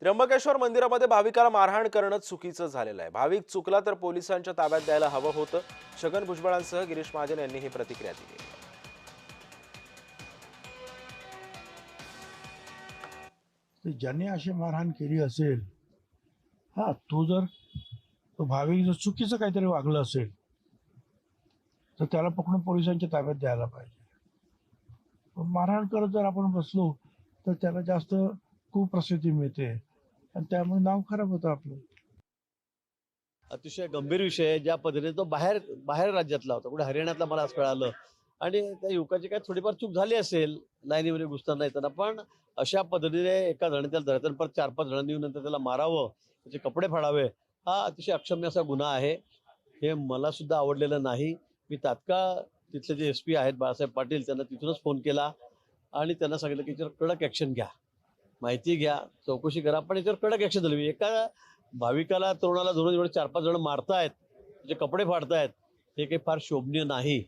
त्र्यंबकेश्वर मंदिरामध्ये भाविकाला मारहाण करणं चुकीचं झालेलं आहे। भाविक चुकला तर पोलिसांच्या ताब्यात द्यायला हवं होतं। छगन भुजबळांसह गिरीश महाजन यांनी ही प्रतिक्रिया दिली आहे। ज्यांनी अशी मारहाण केली असेल, हा तो भाविक जर चुकीचं काहीतरी वागलं असेल तर त्याला पकडून पोलिसांच्या ताब्यात द्यायला पाहिजे। पण मारहाण करत जर आपण बसलो तर त्याला जास्त कुप्रसिद्धी मिळते आणि त्यामुळे नाव खराब होतं आपलं। अतिशय गंभीर विषय आहे। ज्या पद्धतीने तो बाहेर बाहेर राज्यातला होता, कुठे हरियाणातला मला आज कळालं, आणि त्या युवकाची काय थोडीफार चूक झाली असेल लाईनीमध्ये घुसताना येताना, पण अशा पद्धतीने एका जणाने त्याला धरताना परत 4-5 जणांनी येऊन नंतर त्याला मारावं, त्याचे कपडे फाडावे, हा अतिशय अक्षम्य असा गुन्हा आहे। हे मला सुद्धा आवडलेलं नाही। मी तात्काळ तिथले जे SP आहेत बाळासाहेब पाटील, त्यांना तिथूनच फोन केला आणि त्यांना सांगितलं की याच्यावर कडक ॲक्शन घ्या, माहिती घ्या, चौकशी करा, पण याच्यावर कडक ॲक्शन झाली। एका भाविकाला, तरुणाला धरून एवढे 4-5 जण मारतायत, त्याचे कपडे फाडतायत, हे काही फार शोभनीय नाही।